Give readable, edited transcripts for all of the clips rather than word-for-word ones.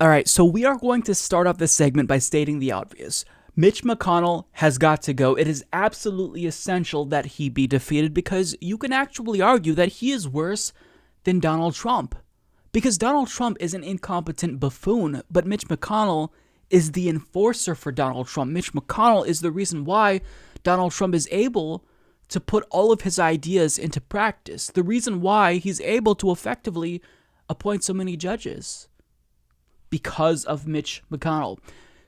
All right, so we are going to start off this segment by stating the obvious. Mitch McConnell has got to go. It is absolutely essential that he be defeated because you can actually argue that he is worse than Donald Trump. Because Donald Trump is an incompetent buffoon, but Mitch McConnell is the enforcer for Donald Trump. Mitch McConnell is the reason why Donald Trump is able to put all of his ideas into practice. The reason why he's able to effectively appoint so many judges. Because of Mitch McConnell.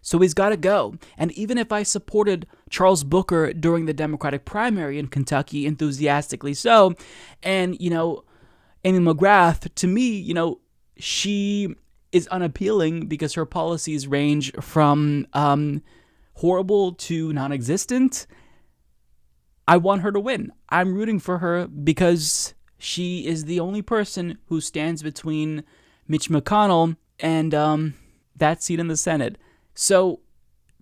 So he's got to go. And even if I supported Charles Booker during the Democratic primary in Kentucky, enthusiastically so, and, Amy McGrath, to me, she is unappealing because her policies range from horrible to non-existent. I want her to win. I'm rooting for her because she is the only person who stands between Mitch McConnell and that seat in the Senate. So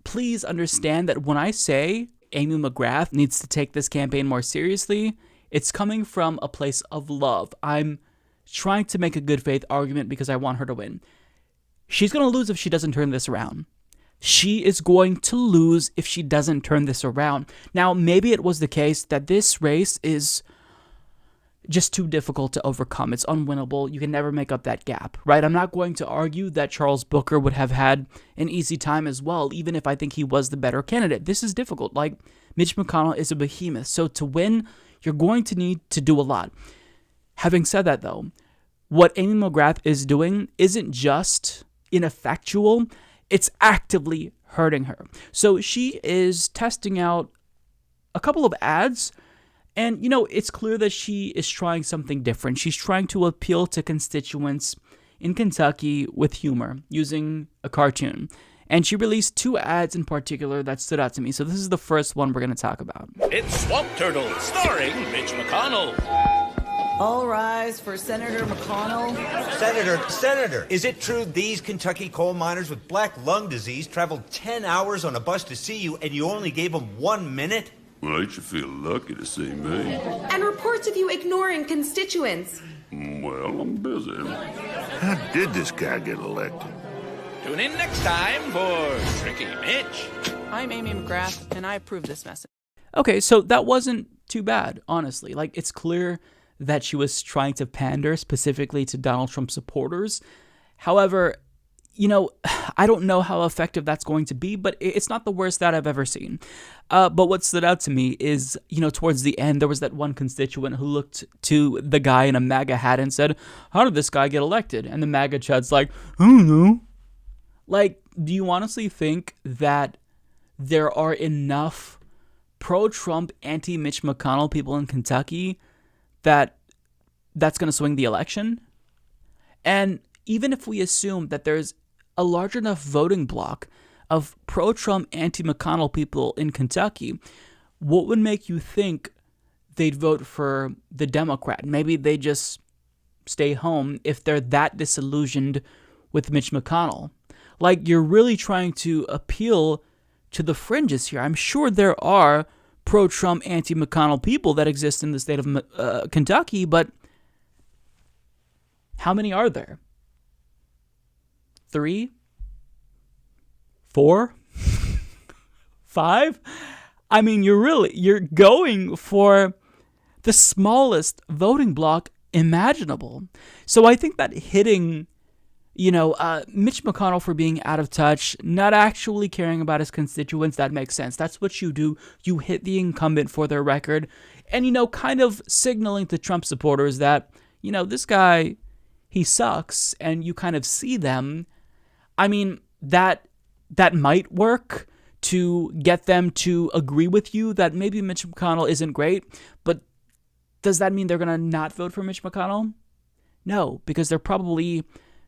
please understand that when I say Amy McGrath needs to take this campaign more seriously, it's coming from a place of love. I'm trying to make a good faith argument because I want her to win. She's going to lose if she doesn't turn this around. She is going to lose if she doesn't turn this around. Now, maybe it was the case that this race is just too difficult to overcome. It's unwinnable. You can never make up that gap, right? I'm not going to argue that Charles Booker would have had an easy time as well, even if I think he was the better candidate. This is difficult. Like, Mitch McConnell is a behemoth. So to win, you're going to need to do a lot. Having said that, though, what Amy McGrath is doing isn't just ineffectual. It's actively hurting her. So she is testing out a couple of ads. And, it's clear that she is trying something different. She's trying to appeal to constituents in Kentucky with humor, using a cartoon. And she released 2 ads in particular that stood out to me. So this is the first one we're going to talk about. It's Swamp Turtle, starring Mitch McConnell. All rise for Senator McConnell. Senator, is it true these Kentucky coal miners with black lung disease traveled 10 hours on a bus to see you and you only gave them 1 minute? Well, ain't you feel lucky to see me? And reports of you ignoring constituents. Well, I'm busy. How did this guy get elected? Tune in next time for Tricky Mitch. I'm Amy McGrath, and I approve this message. Okay, so that wasn't too bad, honestly. Like, it's clear that she was trying to pander specifically to Donald Trump supporters. However, I don't know how effective that's going to be, but it's not the worst that I've ever seen. But what stood out to me is, towards the end, there was that one constituent who looked to the guy in a MAGA hat and said, how did this guy get elected? And the MAGA chud's like, I don't know. Like, do you honestly think that there are enough pro-Trump, anti-Mitch McConnell people in Kentucky that's going to swing the election? And even if we assume that there's a large enough voting block of pro-Trump, anti-McConnell people in Kentucky, what would make you think they'd vote for the Democrat? Maybe they just stay home if they're that disillusioned with Mitch McConnell. Like, you're really trying to appeal to the fringes here. I'm sure there are pro-Trump, anti-McConnell people that exist in the state of Kentucky, but how many are there? 3? 4? 5? I mean, you're going for the smallest voting block imaginable. So I think that hitting, Mitch McConnell for being out of touch, not actually caring about his constituents, that makes sense. That's what you do. You hit the incumbent for their record and, kind of signaling to Trump supporters that, this guy, he sucks, and you kind of see them. I mean, that might work to get them to agree with you that maybe Mitch McConnell isn't great, but does that mean they're going to not vote for Mitch McConnell? No, because they're probably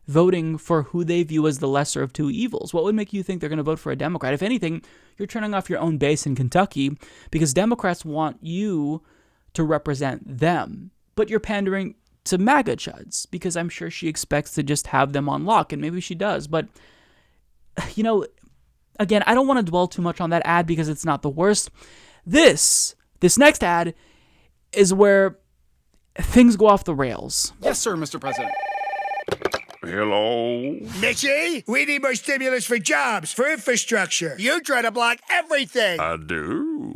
voting for who they view as the lesser of two evils. What would make you think they're going to vote for a Democrat? If anything, you're turning off your own base in Kentucky because Democrats want you to represent them, but you're pandering to MAGA chuds because I'm sure she expects to just have them on lock, and maybe she does. But, again, I don't want to dwell too much on that ad because it's not the worst. This next ad is where things go off the rails. Yes, sir, Mr. President. Hello? Mitchie, we need more stimulus for jobs, for infrastructure. You try to block everything. I do.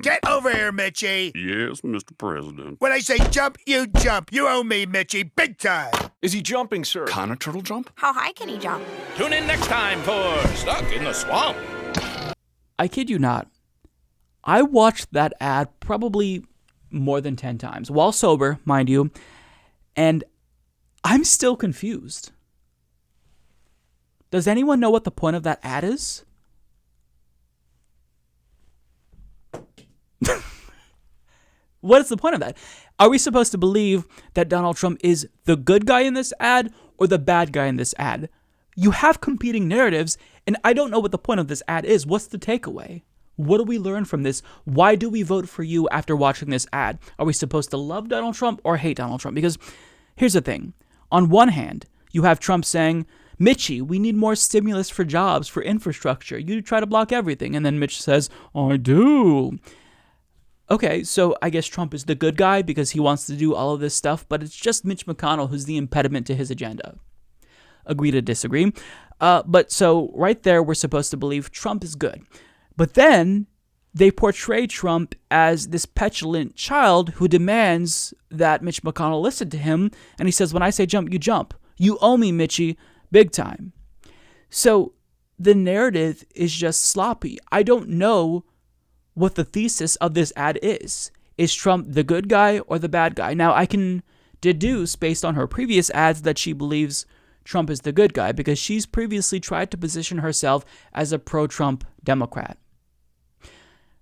Get over here, Mitchie. Yes, Mr. President. When I say jump, you jump. You owe me, Mitchie, big time. Is he jumping, sir? Can a turtle jump? How high can he jump? Tune in next time for Stuck in the Swamp. I kid you not. I watched that ad probably more than 10 times, while sober, mind you, and I'm still confused. Does anyone know what the point of that ad is? What is the point of that? Are we supposed to believe that Donald Trump is the good guy in this ad or the bad guy in this ad? You have competing narratives, and I don't know what the point of this ad is. What's the takeaway? What do we learn from this? Why do we vote for you after watching this ad? Are we supposed to love Donald Trump or hate Donald Trump? Because here's the thing. On one hand, you have Trump saying, Mitchie, we need more stimulus for jobs, for infrastructure. You try to block everything. And then Mitch says, I do. Okay, so I guess Trump is the good guy because he wants to do all of this stuff, but it's just Mitch McConnell who's the impediment to his agenda. Agree to disagree. But so right there, we're supposed to believe Trump is good. But then they portray Trump as this petulant child who demands that Mitch McConnell listen to him. And he says, when I say jump, you jump. You owe me, Mitchie, big time. So the narrative is just sloppy. I don't know what the thesis of this ad is. Is Trump the good guy or the bad guy? Now, I can deduce based on her previous ads that she believes Trump is the good guy because she's previously tried to position herself as a pro-Trump Democrat.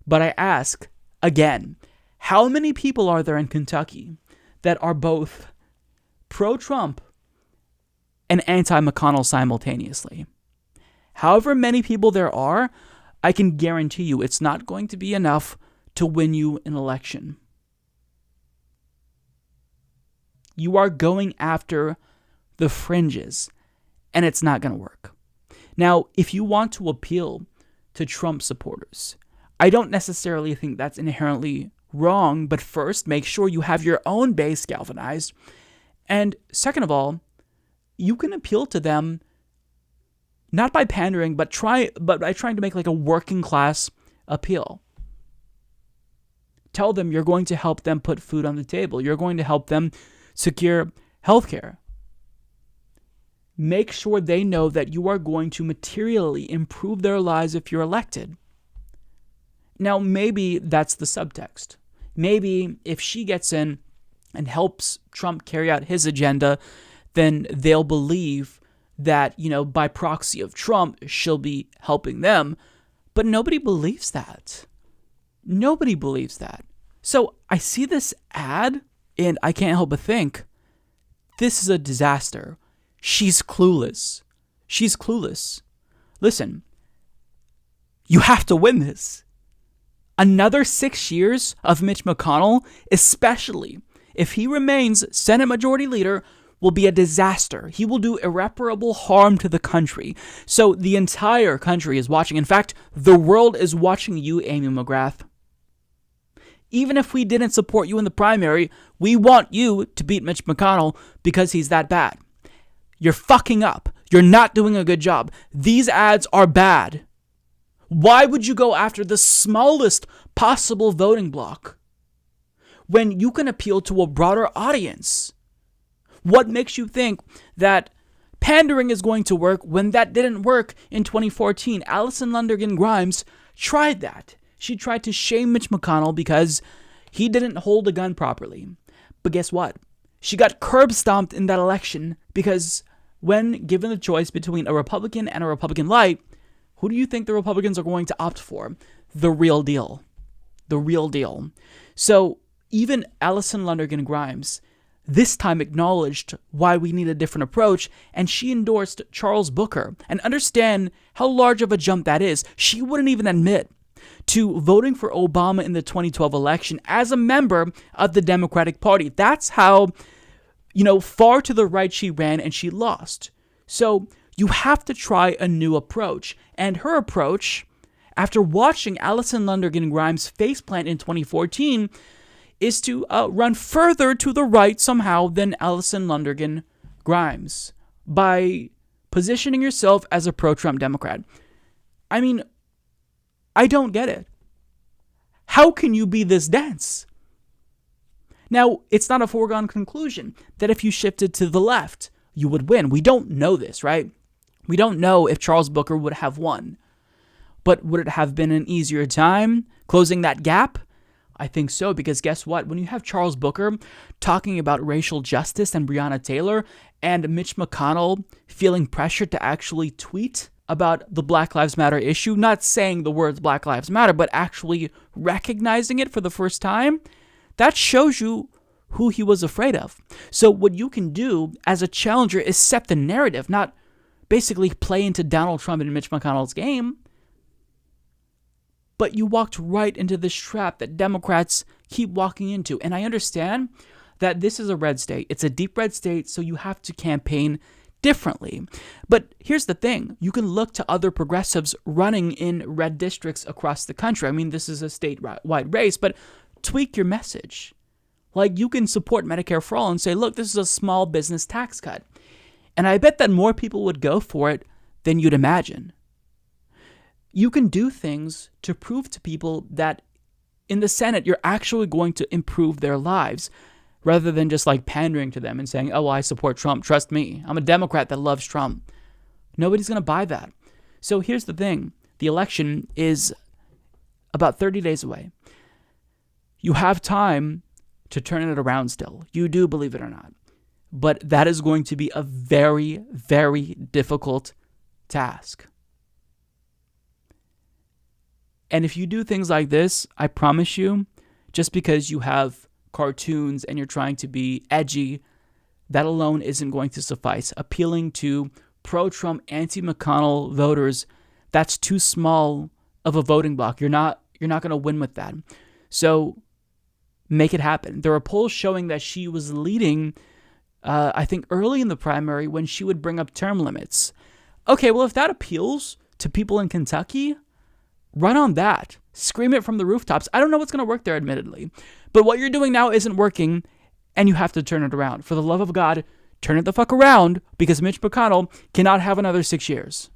But I ask, again, how many people are there in Kentucky that are both pro-Trump and anti-McConnell simultaneously? However many people there are, I can guarantee you it's not going to be enough to win you an election. You are going after the fringes, and it's not going to work. Now, if you want to appeal to Trump supporters, I don't necessarily think that's inherently wrong, but first, make sure you have your own base galvanized. And second of all, you can appeal to them not by pandering, but by trying to make like a working class appeal. Tell them you're going to help them put food on the table. You're going to help them secure healthcare. Make sure they know that you are going to materially improve their lives if you're elected. Now, maybe that's the subtext. Maybe if she gets in and helps Trump carry out his agenda, then they'll believe that, by proxy of Trump, she'll be helping them. But nobody believes that. Nobody believes that. So I see this ad, and I can't help but think, this is a disaster. She's clueless. She's clueless. Listen, you have to win this. Another 6 years of Mitch McConnell, especially if he remains Senate Majority Leader, will be a disaster. He will do irreparable harm to the country. So the entire country is watching. In fact, the world is watching you, Amy McGrath. Even if we didn't support you in the primary, we want you to beat Mitch McConnell because he's that bad. You're fucking up. You're not doing a good job. These ads are bad. Why would you go after the smallest possible voting bloc when you can appeal to a broader audience? What makes you think that pandering is going to work when that didn't work in 2014? Allison Lundergan Grimes tried that. She tried to shame Mitch McConnell because he didn't hold a gun properly. But guess what? She got curb stomped in that election because when given the choice between a Republican and a Republican light, who do you think the Republicans are going to opt for? The real deal. The real deal. So even Allison Lundergan Grimes this time acknowledged why we need a different approach, and she endorsed Charles Booker. And understand how large of a jump that is. She wouldn't even admit to voting for Obama in the 2012 election as a member of the Democratic Party. That's how, far to the right she ran, and she lost. So you have to try a new approach. And her approach, after watching Allison Lundergan Grimes faceplant in 2014, is to run further to the right somehow than Allison Lundergan Grimes. by positioning yourself as a pro-Trump Democrat. I mean, I don't get it. How can you be this dense? Now, it's not a foregone conclusion that if you shifted to the left, you would win. We don't know this, right? We don't know if Charles Booker would have won. But would it have been an easier time closing that gap? I think so, because guess what? When you have Charles Booker talking about racial justice and Breonna Taylor, and Mitch McConnell feeling pressured to actually tweet about the Black Lives Matter issue, not saying the words Black Lives Matter, but actually recognizing it for the first time, that shows you who he was afraid of. So what you can do as a challenger is set the narrative, not basically play into Donald Trump and Mitch McConnell's game. But you walked right into this trap that Democrats keep walking into. And I understand that this is a red state. It's a deep red state, so you have to campaign differently. But here's the thing. You can look to other progressives running in red districts across the country. I mean, this is a statewide race, but tweak your message. Like, you can support Medicare for all and say, look, this is a small business tax cut. And I bet that more people would go for it than you'd imagine. You can do things to prove to people that in the Senate, you're actually going to improve their lives, rather than just like pandering to them and saying, oh, well, I support Trump. Trust me. I'm a Democrat that loves Trump. Nobody's going to buy that. So here's the thing. The election is about 30 days away. You have time to turn it around still. You do, believe it or not. But that is going to be a very, very difficult task. And if you do things like this, I promise you, just because you have cartoons and you're trying to be edgy, that alone isn't going to suffice. Appealing to pro-Trump, anti-McConnell voters, that's too small of a voting block. You're not going to win with that. So make it happen. There are polls showing that she was leading, I think, early in the primary when she would bring up term limits. Okay, well, if that appeals to people in Kentucky, run on that. Scream it from the rooftops. I don't know what's going to work there, admittedly. But what you're doing now isn't working, and you have to turn it around. For the love of God, turn it the fuck around, because Mitch McConnell cannot have another 6 years.